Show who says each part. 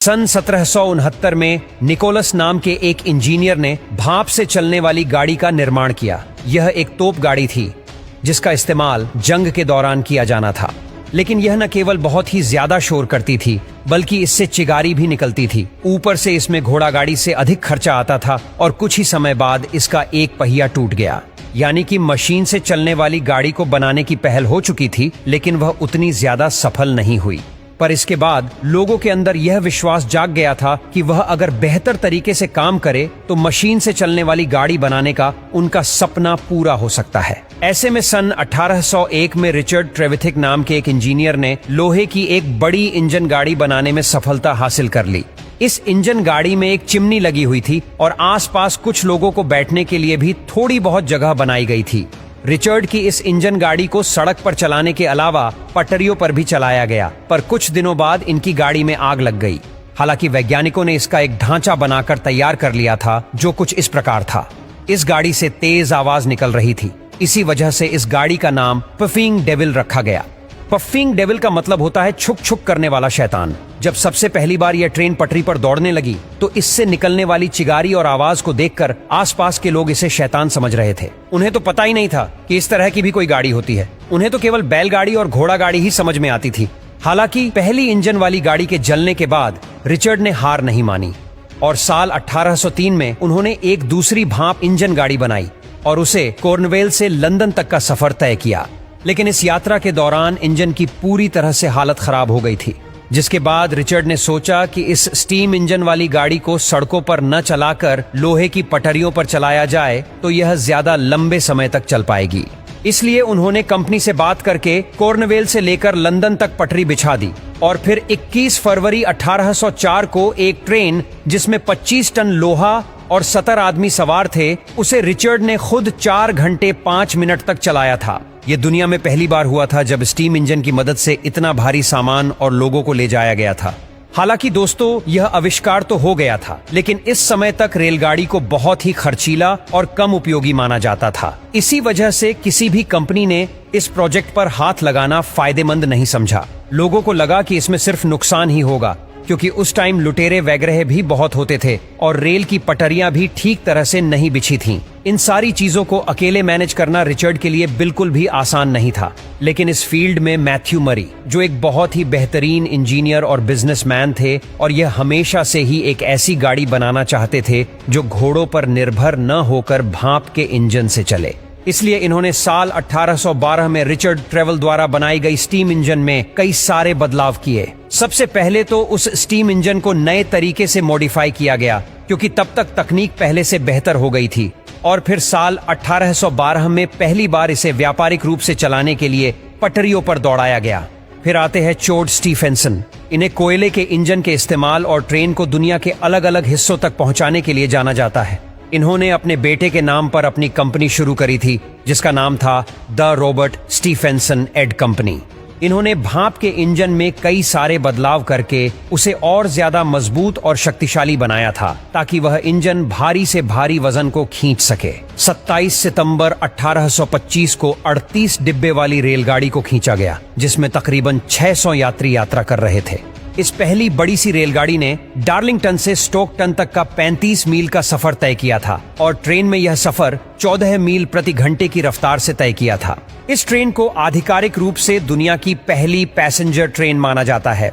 Speaker 1: सन 1769 में निकोलस नाम के एक इंजीनियर ने भाप से चलने वाली गाड़ी का निर्माण किया। यह एक तोप गाड़ी थी जिसका इस्तेमाल जंग के दौरान किया जाना था। लेकिन यह न केवल बहुत ही ज्यादा शोर करती थी बल्कि इससे चिगारी भी निकलती थी। ऊपर से इसमें घोड़ा गाड़ी से अधिक खर्चा आता था और कुछ ही समय बाद इसका एक पहिया टूट गया। यानी कि मशीन से चलने वाली गाड़ी को बनाने की पहल हो चुकी थी, लेकिन वह उतनी ज्यादा सफल नहीं हुई। पर इसके बाद लोगों के अंदर यह विश्वास जाग गया था कि वह अगर बेहतर तरीके से काम करे तो मशीन से चलने वाली गाड़ी बनाने का उनका सपना पूरा हो सकता है। ऐसे में सन 1801 में रिचर्ड ट्रेविथिक नाम के एक इंजीनियर ने लोहे की एक बड़ी इंजन गाड़ी बनाने में सफलता हासिल कर ली। इस इंजन गाड़ी में एक चिमनी लगी हुई थी और आसपास कुछ लोगों को बैठने के लिए भी थोड़ी बहुत जगह बनाई गई थी। रिचर्ड की इस इंजन गाड़ी को सड़क पर चलाने के अलावा पटरियों पर भी चलाया गया, पर कुछ दिनों बाद इनकी गाड़ी में आग लग गई। हालांकि वैज्ञानिकों ने इसका एक ढांचा बनाकर तैयार कर लिया था जो कुछ इस प्रकार था। इस गाड़ी से तेज आवाज निकल रही थी। इसी वजह से इस गाड़ी का नाम पफिंग डेविल रखा गया। पफिंग डेविल का मतलब होता है छुक छुक करने वाला शैतान। जब सबसे पहली बार यह ट्रेन पटरी पर दौड़ने लगी तो इससे निकलने वाली चिगारी और आवाज को देखकर आसपास के लोग इसे शैतान समझ रहे थे। उन्हें तो पता ही नहीं था कि इस तरह की भी कोई गाड़ी होती है। उन्हें तो केवल बैलगाड़ी और घोड़ा गाड़ी ही समझ में आती थी। हालांकि पहली इंजन वाली गाड़ी के जलने के बाद रिचर्ड ने हार नहीं मानी और साल 1803 में उन्होंने एक दूसरी भाप इंजन गाड़ी बनाई और उसे कॉर्नवेल से लंदन तक का सफर तय किया। लेकिन इस यात्रा के दौरान इंजन की पूरी तरह से हालत खराब हो गई थी, जिसके बाद रिचर्ड ने सोचा कि इस स्टीम इंजन वाली गाड़ी को सड़कों पर न चलाकर लोहे की पटरियों पर चलाया जाए तो यह ज्यादा लंबे समय तक चल पाएगी। इसलिए उन्होंने कंपनी से बात करके कॉर्नवेल से लेकर लंदन तक पटरी बिछा दी और फिर 21 फरवरी 1804 को एक ट्रेन जिसमें 25 टन लोहा और 70 आदमी सवार थे, उसे रिचर्ड ने खुद 4 घंटे 5 मिनट तक चलाया था। यह दुनिया में पहली बार हुआ था जब स्टीम इंजन की मदद से इतना भारी सामान और लोगों को ले जाया गया था। हालांकि दोस्तों, यह आविष्कार तो हो गया था, लेकिन इस समय तक रेलगाड़ी को बहुत ही खर्चीला और कम उपयोगी माना जाता था। इसी वजह से किसी भी कंपनी ने इस प्रोजेक्ट पर हाथ लगाना फायदेमंद नहीं समझा। लोगों को लगा कि इसमें सिर्फ नुकसान ही होगा, क्योंकि उस टाइम लुटेरे वगैरह भी बहुत होते थे और रेल की पटरियां भी ठीक तरह से नहीं बिछी थीं। इन सारी चीजों को अकेले मैनेज करना रिचर्ड के लिए बिल्कुल भी आसान नहीं था। लेकिन इस फील्ड में मैथ्यू मरी, जो एक बहुत ही बेहतरीन इंजीनियर और बिजनेसमैन थे, और यह हमेशा से ही एक ऐसी गाड़ी बनाना चाहते थे जो घोड़ों पर निर्भर न होकर भाप के इंजन से चले। इसलिए इन्होंने साल 1812 में रिचर्ड ट्रेवल द्वारा बनाई गई स्टीम इंजन में कई सारे बदलाव किए। सबसे पहले तो उस स्टीम इंजन को नए तरीके से मॉडिफाई किया गया, क्योंकि तब तक तकनीक पहले से बेहतर हो गई थी। और फिर साल 1812 में पहली बार इसे व्यापारिक रूप से चलाने के लिए पटरियों पर दौड़ाया गया। फिर आते हैं चोड स्टीफेंसन। इन्हें कोयले के इंजन के इस्तेमाल और ट्रेन को दुनिया के अलग अलग हिस्सों तक पहुंचाने के लिए जाना जाता है। इन्होंने अपने बेटे के नाम पर अपनी कंपनी शुरू करी थी, जिसका नाम था the Robert Stephenson and Company. इन्होंने भाप के इंजन में कई सारे बदलाव करके उसे और ज्यादा मजबूत और शक्तिशाली बनाया था, ताकि वह इंजन भारी से भारी वजन को खींच सके। 27 सितंबर 1825 को 38 डिब्बे वाली रेलगाड़ी को खींचा गया, जिसमें तकरीबन 600 यात्री यात्रा कर रहे थे। इस पहली बड़ी सी रेलगाड़ी ने डार्लिंगटन से स्टोकटन तक का 35 मील का सफर तय किया था और ट्रेन में यह सफर 14 मील प्रति घंटे की रफ्तार से तय किया था। इस ट्रेन को आधिकारिक रूप से दुनिया की पहली पैसेंजर ट्रेन माना जाता है।